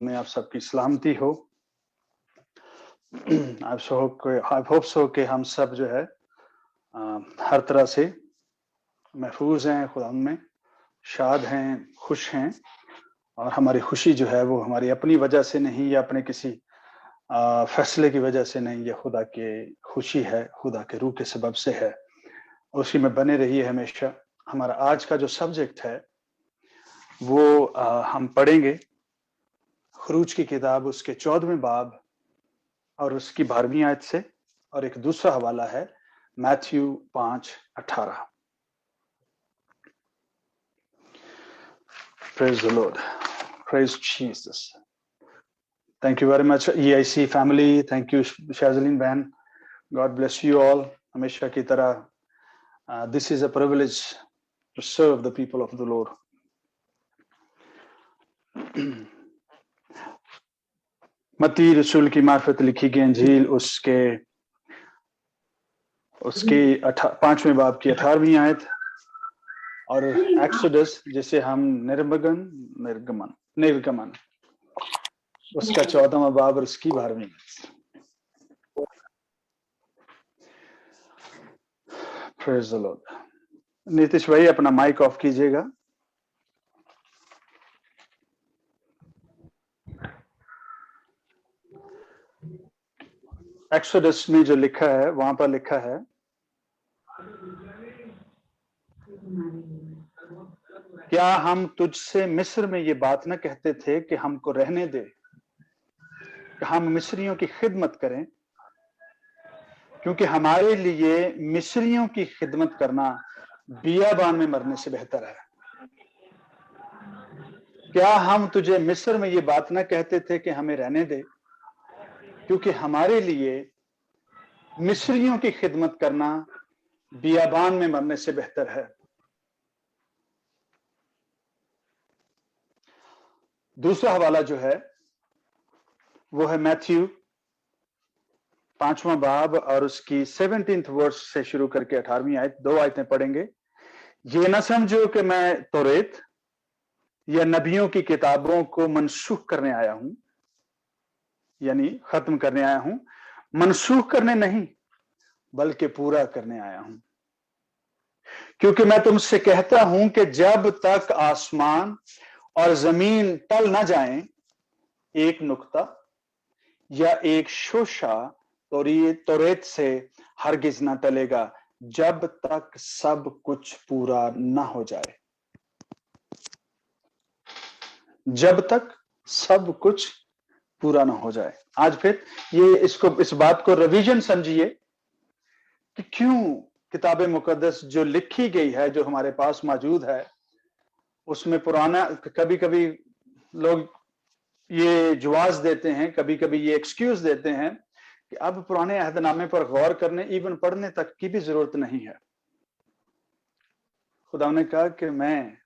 में आप सबकी सलामती हो। आई होप सो कि हम सब जो है हर तरह से महफूज हैं, खुदा में शाद हैं, खुश हैं, और हमारी खुशी जो है वो हमारी अपनी वजह से नहीं या अपने किसी फैसले की वजह से नहीं, ये खुदा की खुशी है, खुदा के रूह के सबब से है। उसी में बने रहिए हमेशा। हमारा आज का जो सब्जेक्ट है वो हम पढ़ेंगे खरूज की किताब उसके 14वें बाब और उसकी 12वीं आयत से, और एक दूसरा हवाला है Matthew 5:18। Praise the Lord. Praise Jesus. Thank you very much EIC family. Thank you Shazlin Ban. God bless you all. हमेशा की तरह this is a privilege to serve the people of the Lord. मत्ती रसूल की मार्फत लिखी गई अंजील उसके 5वें बाब की 18वीं आयत, और एक्सोडस जिसे हम निर्गमन उसका 14वां बाब और उसकी 12वीं आयत। Praise the Lord. नीतीश भाई अपना माइक ऑफ कीजिएगा। एक्सोडस में जो लिखा है वहां पर लिखा है, क्या हम तुझसे मिस्र में ये बात न कहते थे कि हमको रहने दे, कि हम मिस्रियों की खिदमत करें, क्योंकि हमारे लिए मिस्रियों की खिदमत करना बियाबान में मरने से बेहतर है। क्या हम तुझे मिस्र में ये बात न कहते थे कि हमें रहने दे, क्योंकि हमारे लिए मिस्रियों की खिदमत करना बियाबान में मरने से बेहतर है। दूसरा हवाला जो है वो है मैथ्यू 5वां बाब और उसकी 17th वर्स से शुरू करके 18वीं आयत। 2 आयतें पढ़ेंगे। ये न समझो कि मैं तौरेत या नबियों की किताबों को मनसूख करने आया हूं, यानी खत्म करने आया हूं। मनसूख करने नहीं बल्कि पूरा करने आया हूं, क्योंकि मैं तुमसे कहता हूं कि जब तक आसमान और जमीन टल ना जाएं, एक नुक्ता या एक शोशा तौरेत से हरगिज ना टलेगा, जब तक सब कुछ पूरा ना हो जाए। जब तक सब कुछ पूरा ना हो जाए। आज फिर ये इस बात को रिवीजन समझिए कि क्यों किताब मुकद्दस जो लिखी गई है, जो हमारे पास मौजूद है, उसमें पुराना, कभी कभी लोग ये जवाब देते हैं, कभी कभी ये एक्सक्यूज देते हैं कि अब पुराने अहदनामे पर गौर करने, इवन पढ़ने तक की भी जरूरत नहीं है। खुदा ने कहा कि मैं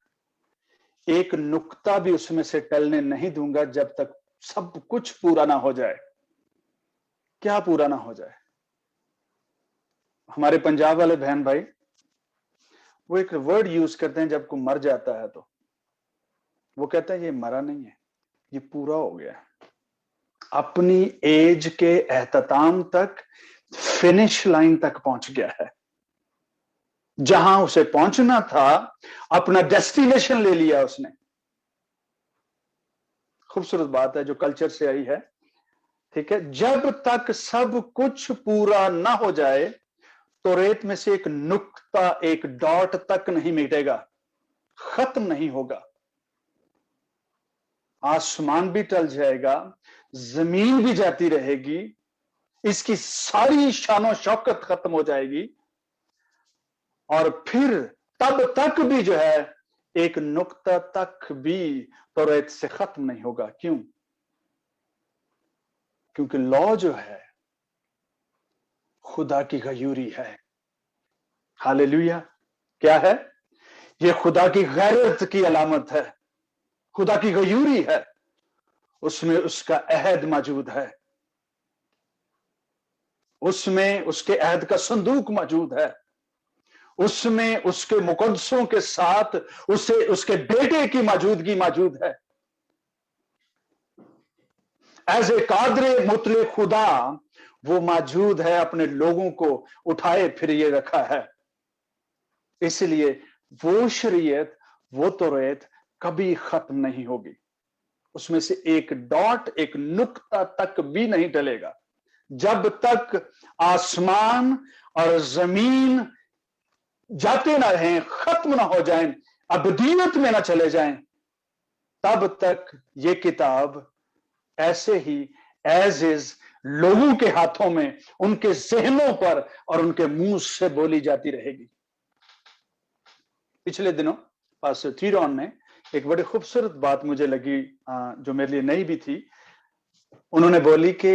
एक नुक्ता भी उसमें से टलने नहीं दूंगा जब तक सब कुछ पूरा ना हो जाए। क्या पूरा ना हो जाए? हमारे पंजाब वाले बहन भाई वो एक वर्ड यूज करते हैं जब कोई मर जाता है, तो वो कहते हैं ये मरा नहीं है, ये पूरा हो गया, अपनी एज के एहतताम तक, फिनिश लाइन तक पहुंच गया है। जहां उसे पहुंचना था, अपना डेस्टिनेशन ले लिया उसने। खूबसूरत बात है जो कल्चर से आई है, ठीक है। जब तक सब कुछ पूरा ना हो जाए, तो रेत में से एक नुक्ता, एक डॉट तक नहीं मिटेगा, खत्म नहीं होगा। आसमान भी टल जाएगा, जमीन भी जाती रहेगी, इसकी सारी शानो शौकत खत्म हो जाएगी, और फिर तब तक भी जो है एक नुक्ता तक भी तौरेत से खत्म नहीं होगा। क्यों? क्योंकि लॉ जो है खुदा की गयूरी है। हालेलुया। क्या है? ये खुदा की गैरत की अलामत है, खुदा की गयूरी है। उसमें उसका अहद मौजूद है, उसमें उसके अहद का संदूक मौजूद है, उसमें उसके मुकद्दसों के साथ उसके बेटे की मौजूदगी मौजूद है। एज ए कादरे मुतले खुदा वो मौजूद है, अपने लोगों को उठाए फिर ये रखा है। इसलिए वो शरीयत, वो तौरात कभी खत्म नहीं होगी, उसमें से एक डॉट, एक नुक्ता तक भी नहीं टलेगा। जब तक आसमान और जमीन जाते ना रहें, खत्म ना हो जाएं, अबदियत में ना चले जाएं, तब तक ये किताब ऐसे ही एज इज लोगों के हाथों में, उनके जहनों पर और उनके मुंह से बोली जाती रहेगी। पिछले दिनों पास्टर थीरॉन ने एक बड़ी खूबसूरत बात मुझे लगी, जो मेरे लिए नई भी थी। उन्होंने बोली कि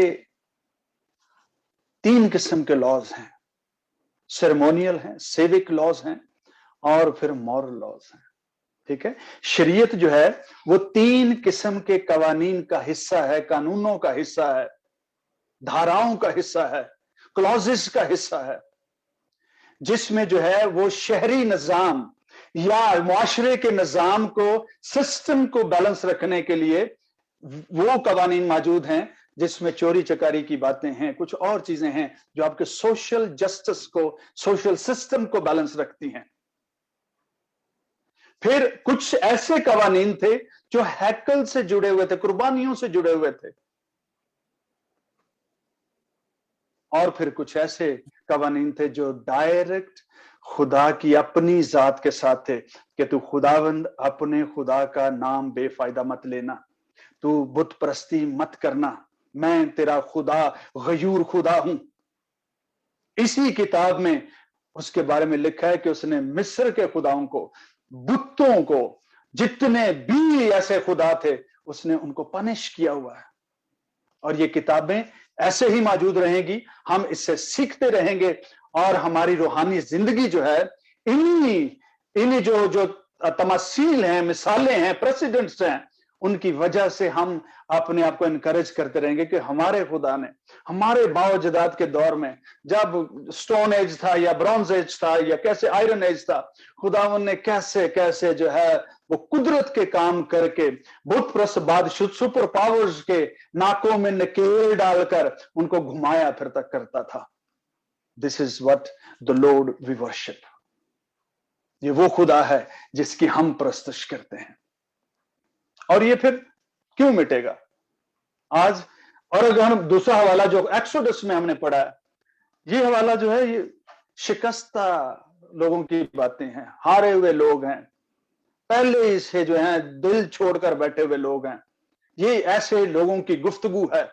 3 किस्म के लॉज हैं, सेरेमोनियल हैं, सिविक लॉज हैं और फिर मॉरल लॉज हैं। ठीक है, शरीयत जो है वो 3 किस्म के कवानीन का हिस्सा है, कानूनों का हिस्सा है, धाराओं का हिस्सा है, क्लॉजेस का हिस्सा है, जिसमें जो है वो शहरी निजाम या मुआशरे के निजाम को, सिस्टम को बैलेंस रखने के लिए वो कवानीन मौजूद हैं, जिसमें चोरी चकारी की बातें हैं, कुछ और चीजें हैं जो आपके सोशल जस्टिस को, सोशल सिस्टम को बैलेंस रखती हैं। फिर कुछ ऐसे कवानीन थे जो हैकल से जुड़े हुए थे, कुर्बानियों से जुड़े हुए थे, और फिर कुछ ऐसे कवानीन थे जो डायरेक्ट खुदा की अपनी जात के साथ थे कि तू खुदावंद अपने खुदा का नाम बेफायदा मत लेना, तू बुत परस्ती मत करना, मैं तेरा खुदा गयूर खुदा हूं। इसी किताब में उसके बारे में लिखा है कि उसने मिस्र के खुदाओं को, बुतों को, जितने भी ऐसे खुदा थे, उसने उनको पनिश किया हुआ है। और ये किताबें ऐसे ही मौजूद रहेंगी, हम इससे सीखते रहेंगे और हमारी रूहानी जिंदगी जो है इन्हीं जो तमासील हैं, मिसालें हैं, प्रेसिडेंट्स हैं, उनकी वजह से हम अपने आप को इनकरेज करते रहेंगे कि हमारे खुदा ने हमारे बाओजदाद के दौर में, जब स्टोन एज था या ब्रॉन्ज एज था या कैसे आयरन एज था, खुदावन ने कैसे कैसे जो है वो कुदरत के काम करके बुत प्रस्त बादशाह सुपर पावर्स के नाकों में नकेल डालकर उनको घुमाया फिरता करता था। This is what the lord we worship. ये वो खुदा है जिसकी हम प्रस्तुत करते हैं। और ये फिर क्यों मिटेगा आज? और अगर हम दूसरा हवाला जो एक्सोडस में हमने पढ़ा है, ये हवाला जो है ये शिकस्ता लोगों की बातें हैं, हारे हुए लोग हैं, पहले से जो है दिल छोड़कर बैठे हुए लोग हैं। ये ऐसे लोगों की गुफ्तगू है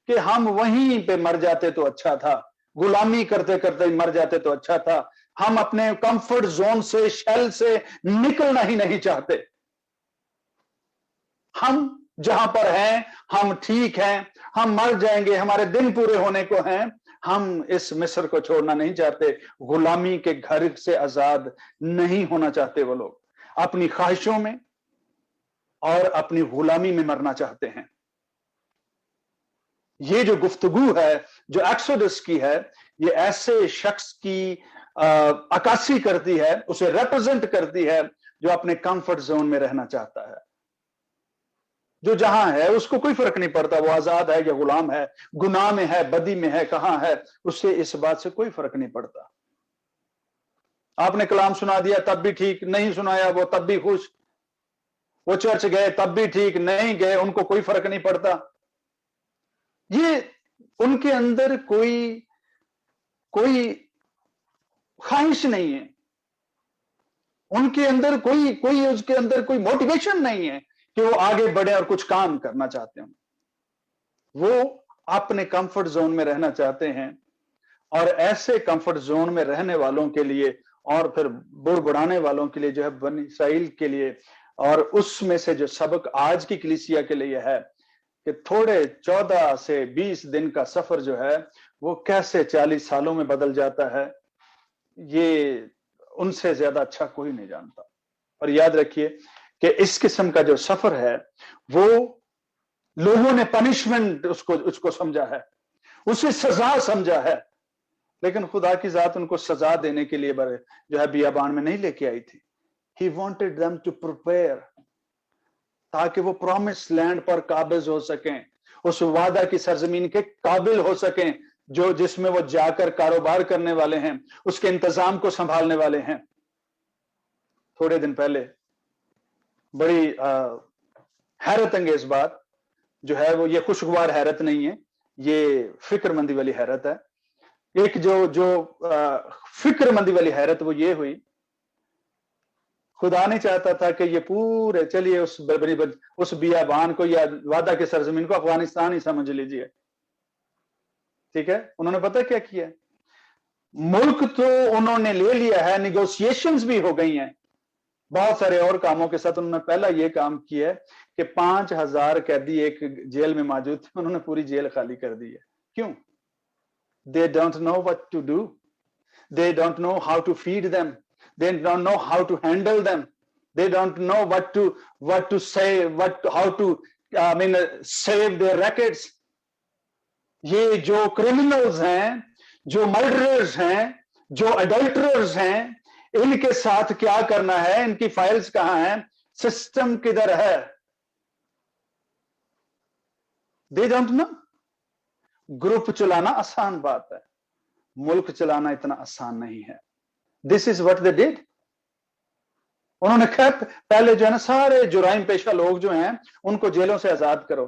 कि हम वहीं पे मर जाते तो अच्छा था, गुलामी करते करते मर जाते तो अच्छा था, हम अपने कंफर्ट जोन से, शेल से निकलना ही नहीं चाहते। हम जहां पर हैं हम ठीक हैं, हम मर जाएंगे, हमारे दिन पूरे होने को हैं, हम इस मिस्र को छोड़ना नहीं चाहते, गुलामी के घर से आजाद नहीं होना चाहते। वो लोग अपनी ख्वाहिशों में और अपनी गुलामी में मरना चाहते हैं। ये जो गुफ्तगू है जो एक्सोडस की है, ये ऐसे शख्स की अक्कासी करती है, उसे रिप्रेजेंट करती है जो अपने कंफर्ट जोन में रहना चाहता है, जो जहां है उसको कोई फर्क नहीं पड़ता वो आजाद है या गुलाम है, गुनाह में है, बदी में है, कहां है, उससे इस बात से कोई फर्क नहीं पड़ता। आपने कलाम सुना दिया तब भी ठीक, नहीं सुनाया वो तब भी खुश, वो चर्च गए तब भी ठीक, नहीं गए उनको कोई फर्क नहीं पड़ता। ये उनके अंदर कोई ख्वाहिश नहीं है, उनके अंदर उसके अंदर कोई मोटिवेशन नहीं है कि वो आगे बढ़े और कुछ काम करना चाहते हैं। वो अपने कंफर्ट जोन में रहना चाहते हैं। और ऐसे कंफर्ट जोन में रहने वालों के लिए और फिर बुड़बुड़ाने वालों के लिए जो है बनी इसराइल के लिए, और उसमें से जो सबक आज की कलीसिया के लिए है कि थोड़े 14 से 20 दिन का सफर जो है वो कैसे 40 सालों में बदल जाता है, ये उनसे ज्यादा अच्छा कोई नहीं जानता। और याद रखिए कि इस किस्म का जो सफर है वो लोगों ने पनिशमेंट उसको समझा है, उसे सजा समझा है, लेकिन खुदा की जात उनको सजा देने के लिए बड़े जो है बियाबान में नहीं लेके आई थी। He wanted them to prepare, ताकि वो प्रॉमिस लैंड पर काबिज हो सकें, اس وعدہ کی سرزمین کے قابل ہو سکیں جو جس میں وہ جا کر کاروبار کرنے والے ہیں، اس کے انتظام کو سنبھالنے والے ہیں۔ تھوڑے دن پہلے بڑی حیرت انگیز بات جو ہے وہ، یہ خوشگوار حیرت نہیں ہے، یہ فکر مندی والی حیرت ہے۔ ایک جو فکر مندی والی حیرت وہ یہ ہوئی، خدا نہیں چاہتا تھا کہ یہ پورے چلیے اس بیابان کو یا وعدہ کی سرزمین کو افغانستان ہی سمجھ لیجئے، ٹھیک ہے؟ انہوں نے پتہ کیا کیا؟ ملک تو انہوں نے لے لیا ہے، نیگوسیشنز بھی ہو گئی ہیں بہت سارے اور کاموں کے ساتھ۔ انہوں نے پہلا یہ کام کیا ہے کہ 5000 قیدی ایک جیل میں موجود تھے، انہوں نے پوری جیل خالی کر دی ہے۔ کیوں؟ They don't know what to do. They don't know how to feed them. They don't know how to handle them. They don't know what to say, how to save their records. یہ جو criminals ہیں، جو مرڈررز ہیں، جو اڈلٹررز ہیں، ان کے ساتھ کیا کرنا ہے، ان کی فائلز کہاں ہیں، سسٹم کدھر ہے، they don't know. گروپ چلانا آسان بات ہے، ملک چلانا اتنا آسان نہیں ہے۔ This is what they did. انہوں نے کہا پہلے جو ہے نا سارے جرائم پیشہ لوگ جو ہیں ان کو جیلوں سے آزاد کرو،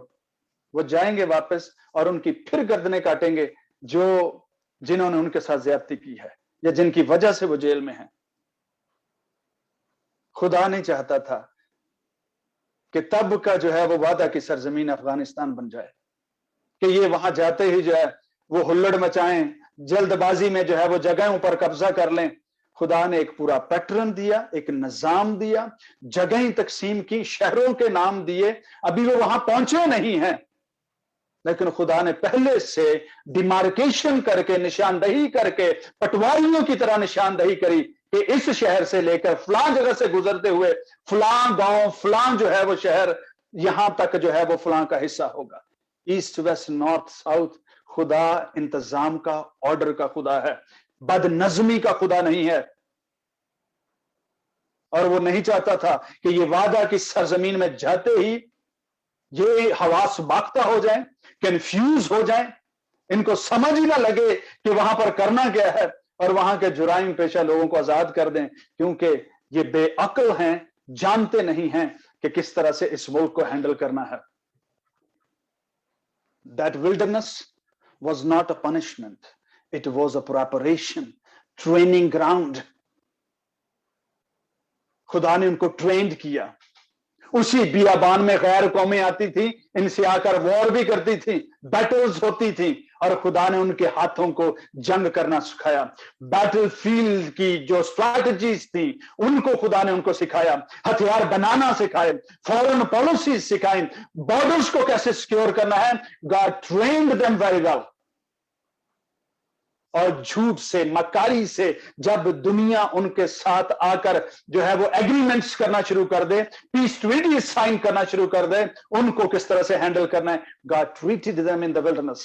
وہ جائیں گے واپس اور ان کی پھر گردنیں کاٹیں گے جنہوں نے ان کے ساتھ زیادتی کی ہے یا جن کی وجہ سے وہ جیل میں ہیں۔ خدا نہیں چاہتا تھا کہ تب کا جو ہے وہ وعدہ کی سرزمین افغانستان بن جائے، کہ یہ وہاں جاتے ہی جو ہے وہ ہلڑ مچائیں، جلد بازی میں جو ہے وہ جگہوں پر قبضہ کر لیں۔ خدا نے ایک پورا پیٹرن دیا، ایک نظام دیا، جگہیں تقسیم کی، شہروں کے نام دیے۔ ابھی وہ وہاں پہنچے نہیں ہیں، لیکن خدا نے پہلے سے ڈیمارکیشن کر کے، نشاندہی کر کے، پٹواریوں کی طرح نشاندہی کری کہ اس شہر سے لے کر فلاں جگہ سے گزرتے ہوئے فلاں گاؤں، فلاں جو ہے وہ شہر، یہاں تک جو ہے وہ فلاں کا حصہ ہوگا۔ ایسٹ ویسٹ نارتھ ساؤتھ، خدا انتظام کا، آرڈر کا خدا ہے، بد نظمی کا خدا نہیں ہے۔ اور وہ نہیں چاہتا تھا کہ یہ وعدہ کی سرزمین میں جاتے ہی یہ حواس باختہ ہو جائیں، کنفیوز ہو جائیں، ان کو سمجھ ہی نہ لگے کہ وہاں پر کرنا کیا ہے، اور وہاں کے جرائم پیشہ لوگوں کو آزاد کر دیں، کیونکہ یہ بے عقل ہیں، جانتے نہیں ہیں کہ کس طرح سے اس ملک کو ہینڈل کرنا ہے۔ That wilderness was not a punishment. It was a preparation, training ground. خدا نے ان کو ٹرینڈ کیا۔ اسی بیابان میں غیر قومیں آتی تھیں، ان سے آ کر وار بھی کرتی تھیں، بیٹلز ہوتی تھیں، اور خدا نے ان کے ہاتھوں کو جنگ کرنا سکھایا۔ بیٹل فیلڈ کی جو اسٹریٹجیز تھیں ان کو خدا نے ان کو سکھایا، ہتھیار بنانا سکھائے، فورن پالیسیز سکھائیں، بارڈرز کو کیسے سیکیور کرنا ہے۔ God trained them very well. اور جھوٹ سے، مکاری سے جب دنیا ان کے ساتھ آ کر جو ہے وہ ایگریمنٹس کرنا شروع کر دے، پیس ٹریٹی سائن کرنا شروع کر دے، ان کو کس طرح سے ہینڈل کرنا ہے۔ God treated them in the wilderness.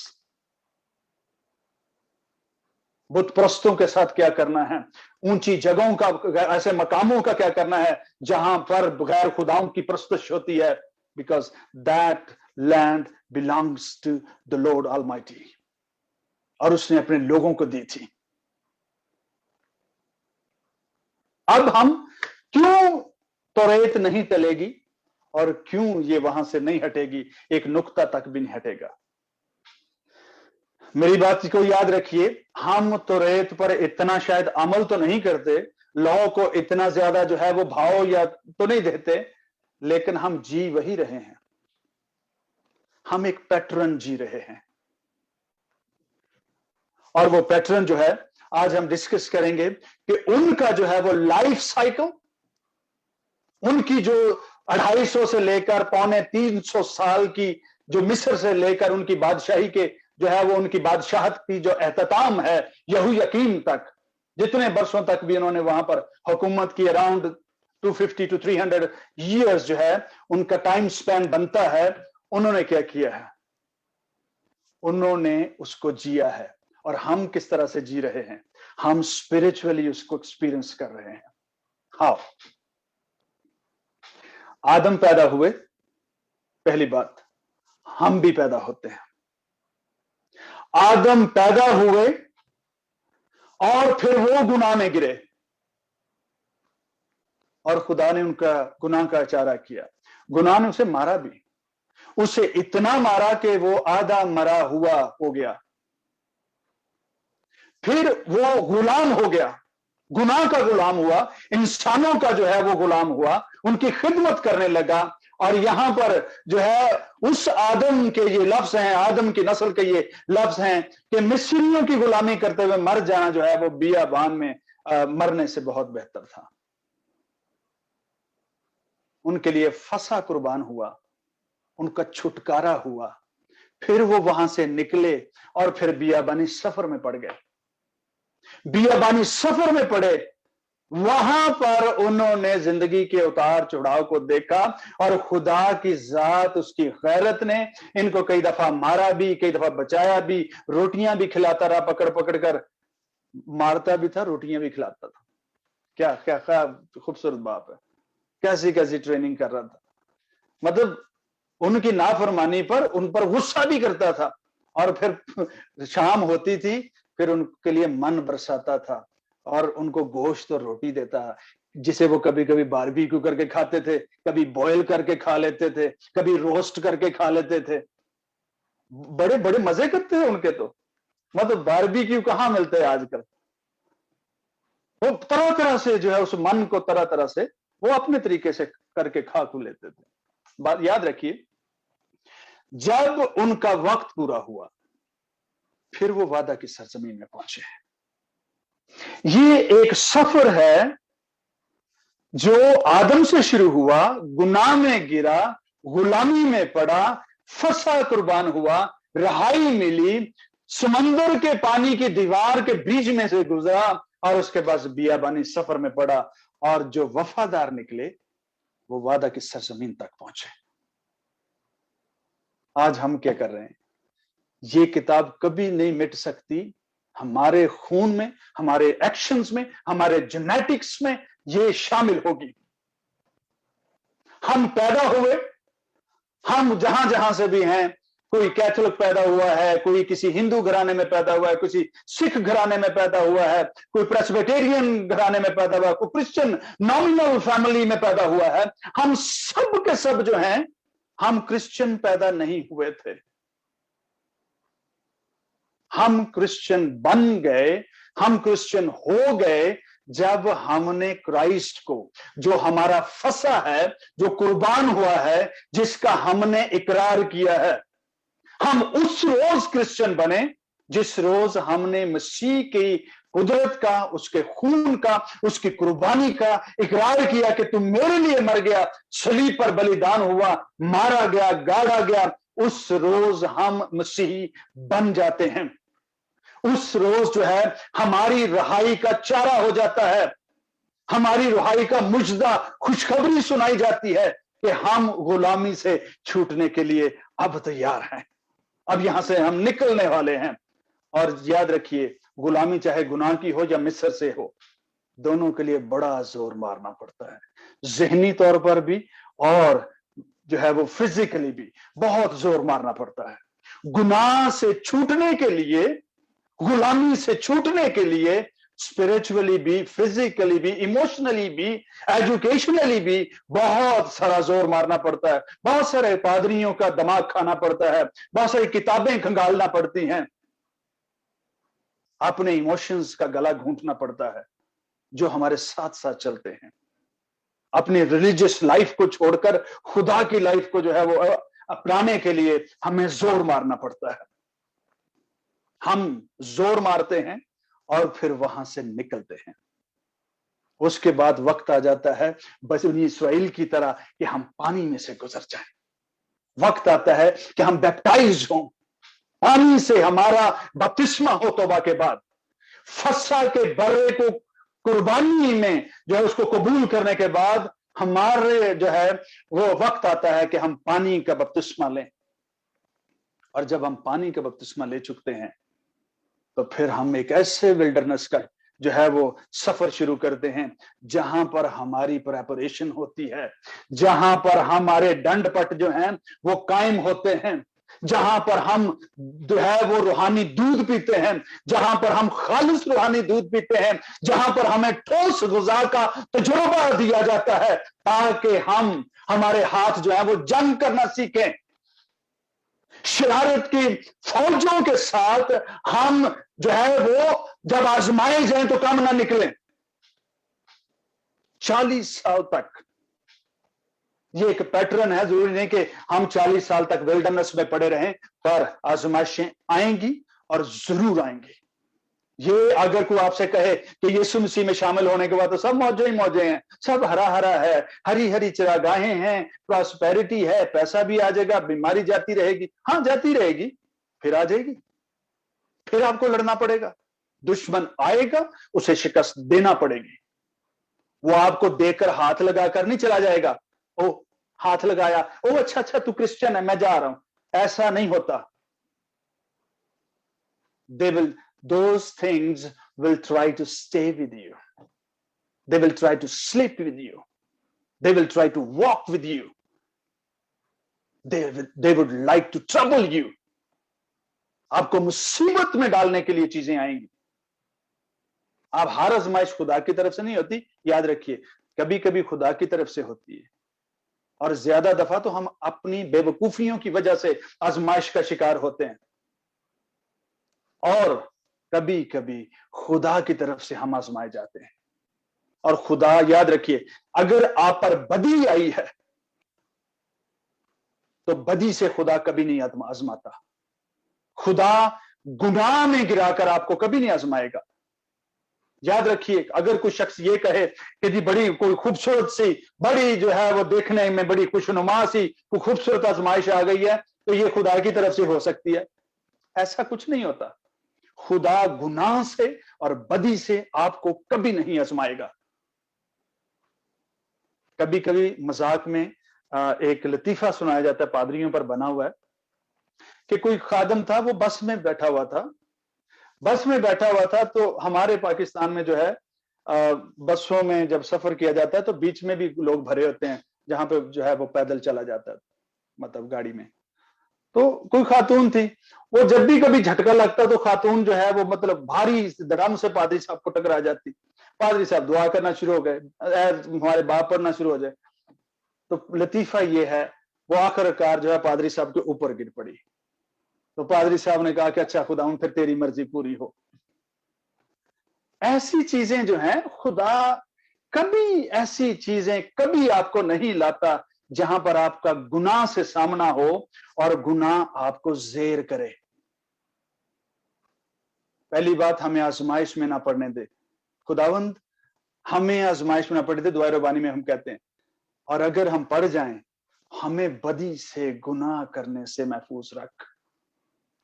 بت پرستوں کے ساتھ کیا کرنا ہے، اونچی جگہوں کا، ایسے مقاموں کا کیا کرنا ہے جہاں پر غیر خداؤں کی پرستش ہوتی ہے، because that land belongs to the Lord Almighty. اور اس نے اپنے لوگوں کو دی تھی۔ اب ہم کیوں توریت نہیں ٹلے گی اور کیوں یہ وہاں سے نہیں ہٹے گی، ایک نقطہ تک بھی نہیں ہٹے گا۔ میری بات کو یاد رکھیے، ہم توریت پر اتنا شاید عمل تو نہیں کرتے، لا کو اتنا زیادہ جو ہے وہ بھاؤ یا تو نہیں دیتے، لیکن ہم جی وہی رہے ہیں، ہم ایک پیٹرن جی رہے ہیں۔ اور وہ پیٹرن جو ہے آج ہم ڈسکس کریں گے کہ ان کا جو ہے وہ لائف سائیکل، ان کی جو 250 سے لے کر 350 سال کی جو مصر سے لے کر ان کی بادشاہی کے جو ہے وہ ان کی بادشاہت کی جو اختتام ہے یہویقیم تک، جتنے برسوں تک بھی انہوں نے وہاں پر حکومت کی، اراؤنڈ 250 to 300 ایئرز جو ہے ان کا ٹائم سپین بنتا ہے، انہوں نے کیا کیا ہے؟ انہوں نے اس کو جیا ہے۔ اور ہم کس طرح سے جی رہے ہیں؟ ہم اسپرچولی اس کو ایکسپیرئنس کر رہے ہیں۔ ہاں، آدم پیدا ہوئے، پہلی بات हम भी पैदा होते हैं। आदम पैदा हुए और फिर वो गुनाह में गिरे और खुदा ने उनका गुनाह का इचारा किया। गुनाह ने उसे मारा भी, उसे इतना मारा कि वो आधा मरा हुआ हो गया। फिर वो गुलाम हो गया, गुनाह का गुलाम हुआ, इंसानों का जो है वो गुलाम हुआ, उनकी खिदमत करने लगा। और यहां पर जो है उस आदम के ये लफ्ज हैं, आदम की नस्ल के ये लफ्ज हैं कि मिस्रियों की गुलामी करते हुए मर जाना जो है वो बियाबान में मरने से बहुत बेहतर था। उनके लिए फसा कुर्बान हुआ, उनका छुटकारा हुआ, फिर वो वहां से निकले और फिर बियाबानी सफर में पड़ गए। बियाबानी सफर में पड़े, वहां पर उन्होंने जिंदगी के उतार चढ़ाव को देखा और खुदा की जात, उसकी गैरत ने इनको कई दफा मारा भी, कई दफा बचाया भी, रोटियां भी खिलाता रहा, पकड़ पकड़ कर मारता भी था, रोटियां भी खिलाता था। क्या क्या क्या खूबसूरत बाप है, कैसी कैसी ट्रेनिंग कर रहा था। मतलब उनकी नाफरमानी पर उन पर गुस्सा भी करता था और फिर शाम होती थी, फिर उनके लिए मन बरसाता था और उनको गोश्त और रोटी देता, जिसे वो कभी कभी बारबेक्यू करके खाते थे, कभी बॉयल करके खा लेते थे, कभी रोस्ट करके खा लेते थे। बड़े बड़े मजे करते हैं उनके तो। मतलब बारबेक्यू कहाँ मिलते हैं आजकल। वो तरह तरह से जो है उस मन को तरह तरह से वो अपने तरीके से करके खा खू लेते थे। बात याद रखिए, जब उनका वक्त पूरा हुआ फिर वो वादा की सरजमीन में पहुंचे। ये एक सफर है जो आदम से शुरू हुआ, गुनाह में गिरा, गुलामी में पड़ा, फंसा, कुर्बान हुआ, रहाई मिली, समंदर के पानी की दीवार के बीच में से गुजरा और उसके बाद बियाबानी सफर में पड़ा और जो वफादार निकले वो वादा की सरजमीन तक पहुंचे। आज हम क्या कर रहे हैं? ये किताब कभी नहीं मिट सकती। हमारे खून में, हमारे एक्शंस में, हमारे जेनेटिक्स में ये शामिल होगी। हम पैदा हुए, हम जहां जहां से भी हैं, कोई कैथोलिक पैदा हुआ है, कोई किसी हिंदू घराने में पैदा हुआ है, किसी सिख घराने में पैदा हुआ है, कोई प्रेस्बिटेरियन घराने में पैदा हुआ है, कोई क्रिश्चियन नॉमिनल फैमिली में पैदा हुआ है। हम सब के सब जो हैं, हम क्रिश्चियन पैदा नहीं हुए थे। हम क्रिश्चियन बन गए, हम क्रिश्चियन हो गए जब हमने क्राइस्ट को, जो हमारा फंसा है, जो कुर्बान हुआ है, जिसका हमने इकरार किया है, हम उस रोज क्रिश्चियन बने जिस रोज हमने मसीह की कुदरत का, उसके खून का, उसकी कुर्बानी का इकरार किया कि तुम मेरे लिए मर गया, सलीब पर बलिदान हुआ, मारा गया, गाड़ा गया। उस रोज हम मसीही बन जाते हैं। उस रोज जो है हमारी रिहाई का चारा हो जाता है, हमारी रिहाई का मुजदा खुशखबरी सुनाई जाती है कि हम गुलामी से छूटने के लिए अब तैयार हैं, अब यहां से हम निकलने वाले हैं। और याद रखिए, गुलामी चाहे गुनाह की हो या मिस्र से हो, दोनों के लिए बड़ा जोर मारना पड़ता है, जहनी तौर पर भी और जो है वो फिजिकली भी बहुत जोर मारना पड़ता है। गुनाह से छूटने के लिए, गुलामी से छूटने के लिए स्पिरिचुअली भी, फिजिकली भी, इमोशनली भी, एजुकेशनली भी बहुत सारा जोर मारना पड़ता है। बहुत सारे पादरियों का दिमाग खाना पड़ता है, बहुत सारी किताबें खंगालना पड़ती हैं, अपने इमोशंस का गला घूंटना पड़ता है जो हमारे साथ साथ चलते हैं। अपनी रिलीजियस लाइफ को छोड़कर खुदा की लाइफ को जो है वो अपनाने के लिए हमें जोर मारना पड़ता है। हम जोर मारते हैं और फिर वहां से निकलते हैं। उसके बाद वक्त आ जाता है बनी इस्राएल की तरह कि हम पानी में से गुजर जाएं। वक्त आता है कि हम बैप्टाइज हों, पानी से हमारा बपतिस्मा हो तौबा के बाद। फसा के बर्रे को कुर्बानी में जो है उसको कबूल करने के बाद हमारे जो है वो वक्त आता है कि हम पानी का बपतिस्मा लें। और जब हम पानी का बपतिस्मा ले चुकते हैं तो फिर हम एक ऐसे विल्डरनेस का जो है वो सफर शुरू करते हैं जहां पर हमारी प्रेपरेशन होती है, जहां पर हमारे दंड पट जो हैं वो कायम होते हैं, जहां पर हम जो है वो रूहानी दूध पीते हैं, जहां पर हम खालिस रूहानी दूध पीते हैं, जहां पर हमें ठोस गुज़ा का तजुर्बा दिया जाता है, ताकि हम हमारे हाथ जो है वो जंग करना सीखें। शरारत की फौजों के साथ हम जो है वो जब आजमाए जाएं तो कम ना निकलें। 40 साल तक ये एक पैटर्न है, जरूरी नहीं कि हम 40 साल तक विल्डरनेस में पड़े रहें, पर आजमाइशें आएंगी और जरूर आएंगी। ये अगर कोई आपसे कहे कि यीशु मसीह में शामिल होने के बाद तो सब मौजे ही मौजे हैं, सब हरा हरा है, हरी हरी चरागाहें हैं, प्रॉस्पेरिटी है, पैसा भी आ जाएगा, बीमारी जाती रहेगी, हाँ जाती रहेगी, फिर आ जाएगी, फिर आपको लड़ना पड़ेगा, दुश्मन आएगा, उसे शिकस्त देना पड़ेगी। वो आपको देकर हाथ लगाकर नहीं चला जाएगा, ओ हाथ लगाया, ओ अच्छा अच्छा तू क्रिश्चियन है मैं जा रहा हूं, ऐसा नहीं होता। Those things will try to stay with you. They will try to sleep with you. They will try to walk with you. They would like to trouble you. आपको मुसीबत में डालने के लिए चीजें आएंगी। आप हर आजमाइश खुदा की तरफ से नहीं होती, याद रखिए, कभी कभी खुदा की तरफ से होती है, और ज्यादा दफा तो हम अपनी बेवकूफियों की वजह से आजमाइश का शिकार होते हैं, और कभी कभी खुदा की तरफ से हम आजमाए जाते हैं। और खुदा, याद रखिए, अगर आप पर बदी आई है तो बदी से खुदा कभी नहीं आजमाता। खुदा गुनाह में गिराकर आपको कभी नहीं आजमाएगा। याद रखिए, अगर कोई शख्स ये कहे कि जी बड़ी कोई खूबसूरत सी, बड़ी जो है वो देखने में बड़ी खुशनुमा सी कोई खूबसूरत आजमाइश आ गई है, तो ये खुदा की तरफ से हो सकती है, ऐसा कुछ नहीं होता। खुदा गुनाह से और बदी से आपको कभी नहीं आजमाएगा। कभी कभी मजाक में एक लतीफा सुनाया जाता है, पादरियों पर बना हुआ है, कि कोई खादम था, वो बस में बैठा हुआ था, तो हमारे पाकिस्तान में जो है बसों में जब सफर किया जाता है तो बीच में भी लोग भरे होते हैं, जहां पे जो है वो पैदल चला जाता है, मतलब गाड़ी में। तो कोई खातून थी, वो जब भी कभी झटका लगता तो खातून जो है वो मतलब भारी धड़ाम से पादरी साहब को टकरा जाती। पादरी साहब दुआ करना शुरू हो गए, हमारे बाप पढ़ना शुरू हो जाए। तो लतीफा ये है, वो आखिरकार जो है पादरी साहब के ऊपर गिर पड़ी। तो पादरी साहब ने कहा कि अच्छा खुदा फिर तेरी मर्जी पूरी हो। ऐसी चीजें जो हैं, खुदा कभी ऐसी चीजें कभी आपको नहीं लाता जहां पर आपका गुनाह से सामना हो और गुनाह आपको ज़ेर करे। पहली बात, हमें आजमाइश में ना पड़ने दे। खुदावंद हमें आजमाइश में ना पड़ने दे, दुआ रबानी में हम कहते हैं। और अगर हम पड़ जाएं, हमें बदी से, गुनाह करने से महफूज रख।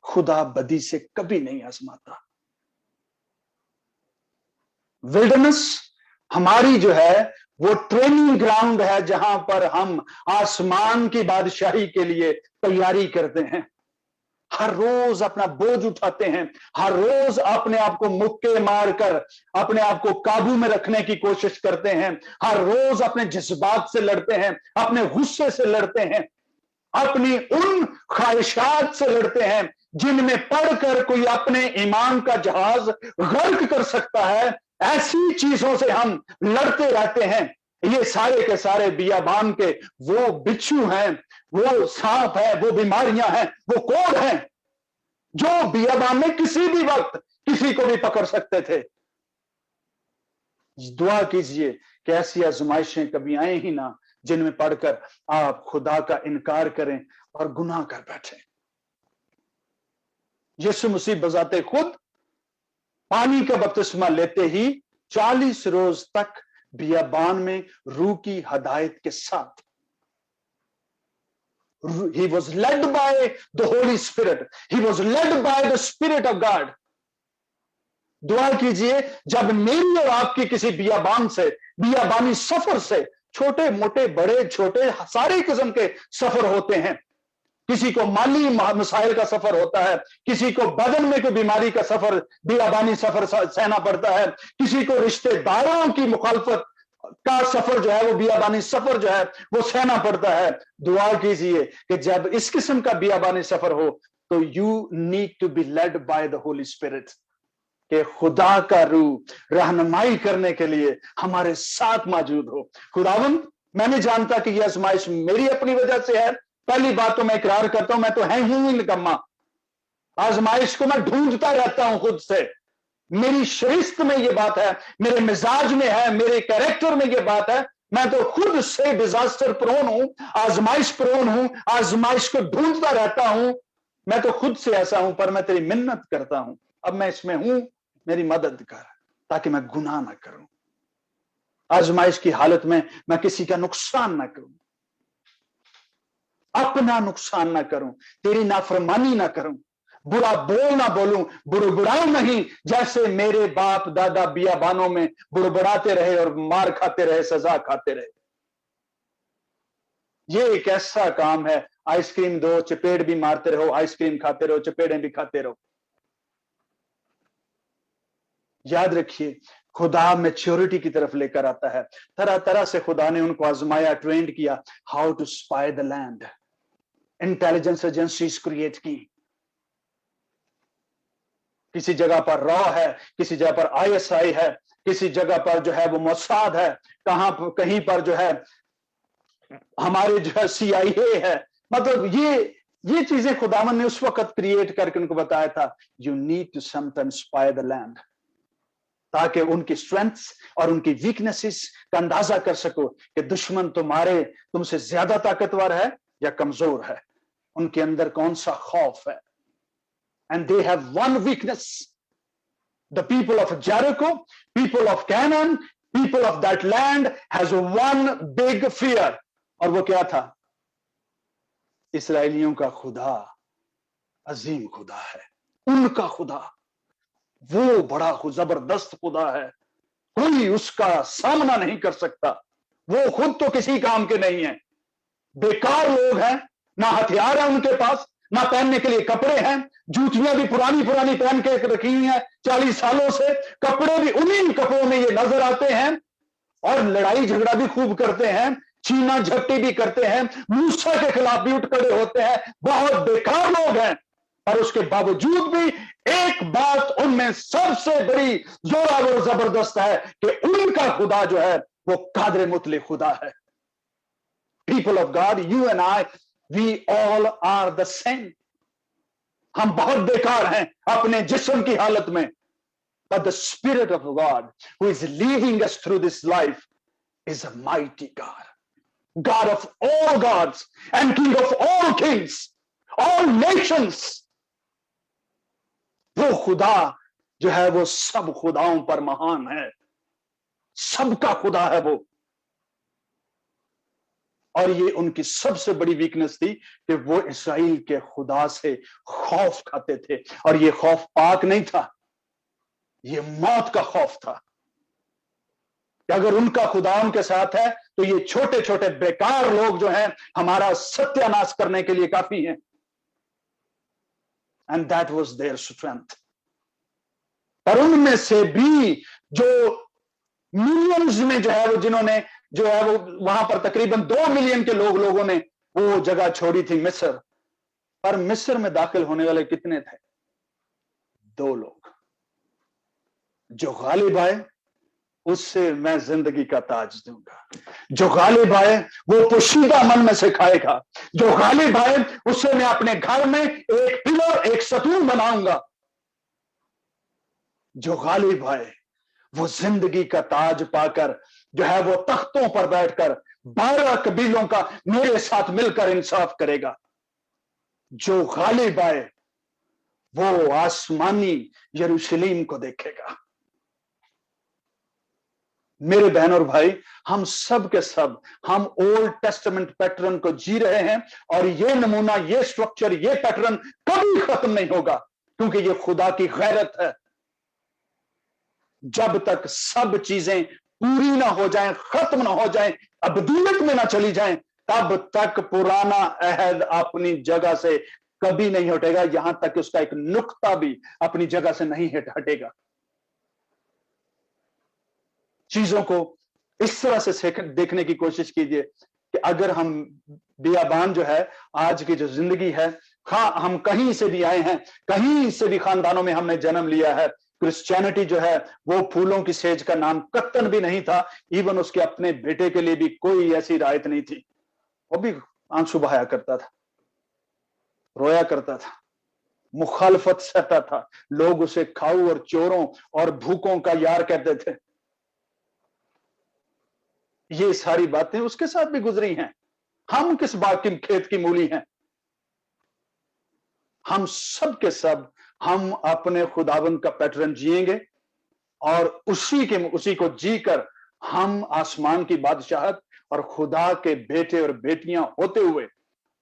खुदा बदी से कभी नहीं आजमाता। विल्डरनेस हमारी जो है वो ट्रेनिंग ग्राउंड है, जहां पर हम आसमान की बादशाही के लिए तैयारी करते हैं। हर रोज अपना बोझ उठाते हैं, हर रोज अपने आप को मुक्के मारकर अपने आप को काबू में रखने की कोशिश करते हैं, हर रोज अपने जज्बात से लड़ते हैं, अपने गुस्से से लड़ते हैं, अपनी उन ख्वाहिशात से लड़ते हैं जिनमें पढ़कर कोई अपने ईमान का जहाज गर्क कर सकता है। ऐसी चीजों से हम लड़ते रहते हैं। ये सारे के सारे बियाबान के वो बिच्छू हैं, वो सांप है, वो बीमारियां हैं, वो कोड़ हैं जो बियाबान में किसी भी वक्त किसी को भी पकड़ सकते थे। दुआ कीजिए कि ऐसी आजमाइशें कभी आए ही ना जिनमें पढ़कर आप खुदा का इनकार करें और गुनाह कर बैठे। यीशु मसीह बजाते खुद पानी का बपतिस्मा लेते ही 40 रोज तक बियाबान में रूह की हदायत के साथ, he was led by the Holy Spirit, he was led by the Spirit of God। दुआ कीजिए, जब मेरी और आपकी किसी बियाबान से, बियाबानी सफर से, छोटे मोटे बड़े छोटे सारे किस्म के सफर होते हैं। किसी को माली मसाइल का सफर होता है, किसी को बदन में कोई बीमारी का सफर, बियाबानी सफर सहना पड़ता है, किसी को रिश्तेदारों की मुखालफत کا सफर जो है, वो बियाबानी सफर जो है वो सहना पड़ता है। दुआ कीजिए कि जब इस किस्म का बियाबानी सफर हो तो you need to be led by the holy spirit, कि खुदा का रूह रहनुमाई करने के लिए हमारे साथ मौजूद हो। खुदावंद, मैं नहीं जानता कि यह आजमाइश मेरी अपनी वजह से है। पहली बात तो मैं इकरार करता हूं, मैं तो है ही निकम्मा। आजमाइश को मैं ढूंढता रहता हूं खुद से। मेरी शरीस्त में ये बात है, मेरे मिजाज में है, मेरे कैरेक्टर में ये बात है। मैं तो खुद से डिजास्टर प्रोन हूं, आजमाइश प्रोन हूं, आजमाइश को ढूंढता रहता हूं। मैं तो खुद से ऐसा हूं, पर मैं तेरी मिन्नत करता हूं, अब मैं इसमें हूं, मेरी मदद कर, ताकि मैं गुनाह ना करूं। आजमाइश की हालत में मैं किसी का नुकसान ना करूं, अपना नुकसान ना करूं, तेरी नाफरमानी ना करूं, बुरा बोल ना बोलूं, बुड़बुड़ाऊं नहीं, जैसे मेरे बाप दादा बियाबानों में बुड़बुड़ाते रहे और मार खाते रहे, सजा खाते रहे। ये एक ऐसा काम है, आइसक्रीम दो, चपेट भी मारते रहो, आइसक्रीम खाते रहो, चपेटें भी खाते रहो। याद रखिए, खुदा मैच्योरिटी की तरफ लेकर आता है। तरह तरह से खुदा ने उनको आजमाया, ट्रेंड किया, how to spy the land. Intelligence agencies create की। किसी जगह पर रॉ है, किसी जगह पर आईएसआई है, किसी जगह पर जो है वो मोसाद है, कहीं पर जो है हमारे जो है सीआईए है। मतलब ये चीजें खुदावन ने उस वक्त क्रिएट करके उनको बताया था, you need to sometimes spy the land, ताकि उनकी स्ट्रेंथ्स और उनकी वीकनेसेस का अंदाजा कर सको कि दुश्मन तुमसे ज्यादा ताकतवर है या कमजोर है, उनके अंदर कौन सा खौफ है। And they have one weakness. The people of Jericho, people of Canaan, people of that land has one big fear. और वो क्या था? इसराइलियों का खुदा अजीम खुदा है, उनका खुदा वो बड़ा जबरदस्त खुदा है, कोई उसका सामना नहीं कर सकता। वो खुद तो किसी काम के नहीं है, बेकार लोग हैं, ना हथियार है उनके पास, ना पहनने के लिए कपड़े हैं, जूतियां भी पुरानी पुरानी पहन के रखी हुई हैं 40 सालों से, कपड़े भी उन्हीं कपड़ों में ये नजर आते हैं, और लड़ाई झगड़ा भी खूब करते हैं, छीना झपटी भी करते हैं, मूसा के खिलाफ भी उठ खड़े होते हैं। बहुत बेकार लोग हैं, पर उसके बावजूद भी एक बात उनमें सबसे बड़ी जोरावर और जबरदस्त है कि उनका खुदा जो है वो कादिर मुतलक खुदा है। People of God, you and I, we all are the same. हम बहुत बेकार हैं अपने जिस्म की हालत में, but the Spirit of God who is leading us through this life is a mighty God, God of all gods and King of all kings, all nations। वो खुदा जो है वो सब खुदाओं पर महान है, सबका खुदा है वो। और ये उनकी सबसे बड़ी वीकनेस थी कि वो इस्राएल के खुदा से खौफ खाते थे, और ये खौफ पाक नहीं था, ये मौत का खौफ था कि अगर उनका खुदा उनके साथ है तो ये छोटे छोटे बेकार लोग जो हैं हमारा सत्यानाश करने के लिए काफी हैं। And that was their strength. पर उनमें से भी जो मिलियंस में जो है वो जिन्होंने जो है वो वहां पर तकरीबन 2 मिलियन के लोगों ने वो जगह छोड़ी थी मिस्र। पर मिस्र में दाखिल होने वाले कितने थे? 2 लोग। जो गालिब आए उससे मैं जिंदगी का ताज दूंगा, जो गालिब आए वो पोशीदा मन में से खाएगा, जो गालिब आए उससे मैं अपने घर में एक पिलर, एक सतून बनाऊंगा। जो गालिब आए वो जिंदगी का ताज पाकर जो है वो तख्तों पर बैठकर 12 कबीलों का मेरे साथ मिलकर इंसाफ करेगा। जो गालिब आए वो आसमानी यरूशलेम को देखेगा। मेरे बहन और भाई, हम सब के सब हम ओल्ड टेस्टामेंट पैटर्न को जी रहे हैं, और ये नमूना, ये स्ट्रक्चर, ये पैटर्न कभी खत्म नहीं होगा, क्योंकि ये खुदा की गैरत है। जब तक सब चीजें पूरी ना हो जाएं, खत्म ना हो जाएं, अबदियत में ना चली जाएं, तब तक पुराना अहद अपनी जगह से कभी नहीं हटेगा, यहां तक कि उसका एक नुक्ता भी अपनी जगह से नहीं हटेगा। चीजों को इस तरह से देखने की कोशिश कीजिए कि अगर हम बियाबान जो है, आज की जो जिंदगी है, हाँ हम कहीं से भी आए हैं, कहीं से भी खानदानों में हमने जन्म लिया है, क्रिश्चियनिटी जो है वो फूलों की सेज का नाम कत्तन भी नहीं था। इवन उसके अपने बेटे के लिए भी कोई ऐसी रायत नहीं थी। वो भी आंसू बहाया करता था, रोया करता था, मुखालफत सहता था। लोग उसे खाऊ और चोरों और भूखों का यार कहते थे। ये सारी बातें उसके साथ भी गुजरी हैं। हम किस बाग की खेत की मूली हैं? हम सब के सब हम अपने खुदावंद का पैटर्न जिएंगे और उसी को जीकर हम आसमान की बादशाहत और खुदा के बेटे और बेटियां होते हुए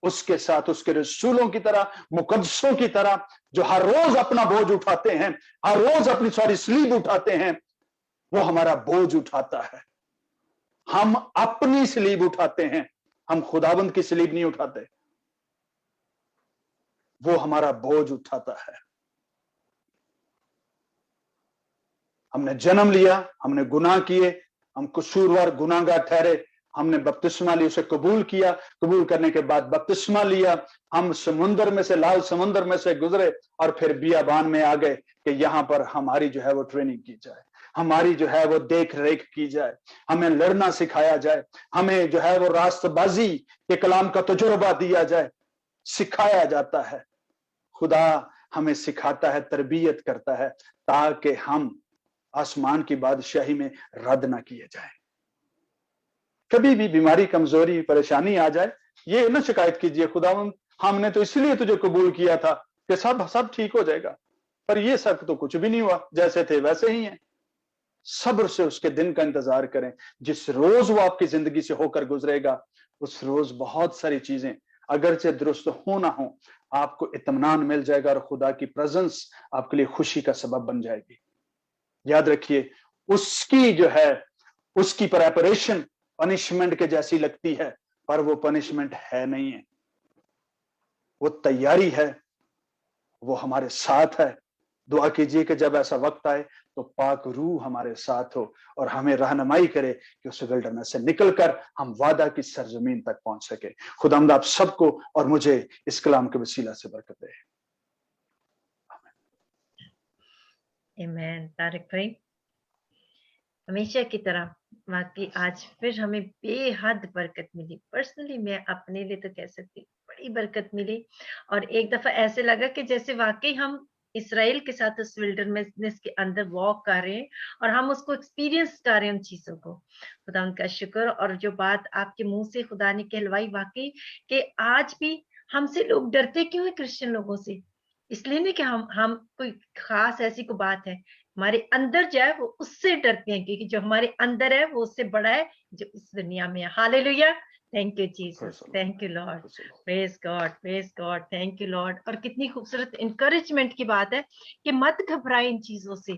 उसके साथ उसके रसूलों की तरह, मुकद्दसों की तरह, जो हर रोज अपना बोझ उठाते हैं, हर रोज अपनी सारी स्लीब उठाते हैं, वो हमारा बोझ उठाता है। हम अपनी स्लीब उठाते हैं, हम खुदावंद की स्लीब नहीं उठाते। वो हमारा बोझ उठाता है। हमने जन्म लिया, हमने गुनाह किए, हम कसूरवार गुनाहगार ठहरे, हमने बपतिस्मा ली, उसे कबूल किया, कबूल करने के बाद बपतिस्मा लिया, हम समुद्र में से, लाल समुद्र में से गुजरे और फिर बियाबान में आ गए कि यहां पर हमारी जो है वो ट्रेनिंग की जाए, हमारी जो है वो देख रेख की जाए, हमें लड़ना सिखाया जाए, हमें जो है वो रास्तबाजी के कलाम का तजुर्बा दिया जाए, सिखाया जाता है। खुदा हमें सिखाता है, तरबियत करता है, ताकि हम आसमान की बादशाही में रद्द ना किए जाए। कभी भी बीमारी, कमजोरी, परेशानी आ जाए, ये ना शिकायत कीजिए, खुदावंद हमने तो इसलिए तुझे कबूल किया था कि सब ठीक हो जाएगा, पर ये सब तो कुछ भी नहीं हुआ, जैसे थे वैसे ही हैं। सब्र से उसके दिन का इंतजार करें। जिस रोज वो आपकी जिंदगी से होकर गुजरेगा, उस रोज बहुत सारी चीजें अगरचे दुरुस्त हो ना हो, आपको इत्मीनान मिल जाएगा और खुदा की प्रेजेंस आपके लिए खुशी का सबब बन जाएगी। याद रखिए, उसकी जो है उसकी प्रेपरेशन पनिशमेंट के जैसी लगती है, पर वो पनिशमेंट है नहीं है, वो तैयारी है, वो हमारे साथ है। दुआ कीजिए कि जब ऐसा वक्त आए तो पाक रूह हमारे साथ हो और हमें रहनुमाई करे कि उस विल्डरनेस से निकलकर हम वादा की सरजमीन तक पहुंच सके। खुदावंद आप सबको और मुझे इस कलाम के वसीला से बरकत दे। आमीन। तारिक भाई, हमेशा की तरह वाकई आज फिर हमें बेहद बरकत मिली। पर्सनली मैं अपने लिए तो कह सकती हूँ बड़ी बरकत मिली, और एक दफा ऐसे लगा कि जैसे वाकई हम इसराइल के साथ उस विल्डरनेस के अंदर वॉक कर रहे हैं और हम उसको एक्सपीरियंस कर रहे हैं उन चीजों को। खुदा उनका शुक्र। और जो बात आपके मुंह से खुदा ने कहलवाई, वाकई कि आज भी हमसे लोग डरते क्यों है क्रिश्चियन लोगों से? इसलिए नहीं कि हम कोई खास ऐसी कोई बात है, हमारे अंदर जो है वो उससे डरते हैं, क्योंकि जो हमारे अंदर है वो उससे बड़ा है जो इस दुनिया में है। Hallelujah. Thank you Jesus, thank you Lord, praise God, thank you Lord. और कितनी खूबसूरत इंकरेजमेंट की बात है कि मत घबराए इन चीजों से।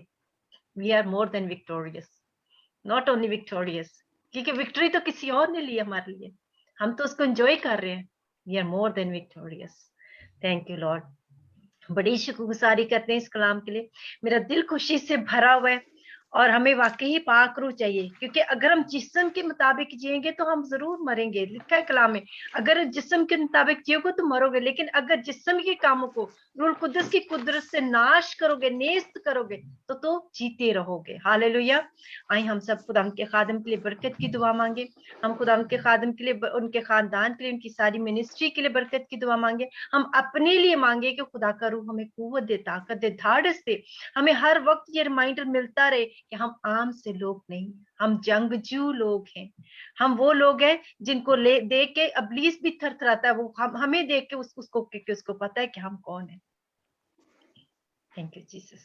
We are more than victorious, not only victorious, क्योंकि विक्ट्री तो किसी और ने ली हमारे लिए, हम तो उसको एंजॉय कर रहे हैं। We are more than victorious. Thank you lord. बड़ी शुक्रगुजारी करते हैं इस कलाम के लिए। मेरा दिल खुशी से भरा हुआ है और हमें वाकई ही पाक रूह चाहिए, क्योंकि अगर हम जिस्म के मुताबिक जिएंगे तो हम जरूर मरेंगे। लिखा है कलाम में, अगर जिस्म के मुताबिक जियोगे तो मरोगे, लेकिन अगर जिस्म के कामों को रूह कुदस की कुदरत से नाश करोगे, नेस्त करोगे, तो जीते रहोगे। हालेलुया। आई हम सब खुदा के खादम के लिए बरकत की दुआ मांगे। हम खुदा के खादम के लिए, उनके खानदान के लिए, उनकी सारी मिनिस्ट्री के लिए बरकत की दुआ मांगे। हम अपने लिए मांगे कि खुदा का रूह हमें कुव्वत दे, ताकत दे, धाड़स दे। हमें हर वक्त ये रिमाइंडर मिलता रहे कि हम आम से लोग नहीं, हम जंगजू लोग हैं। हम वो लोग हैं जिनको देख के इब्लीस भी थरथराता है। वो हमें देख के उसको पता है कि हम कौन है। Thank you Jesus.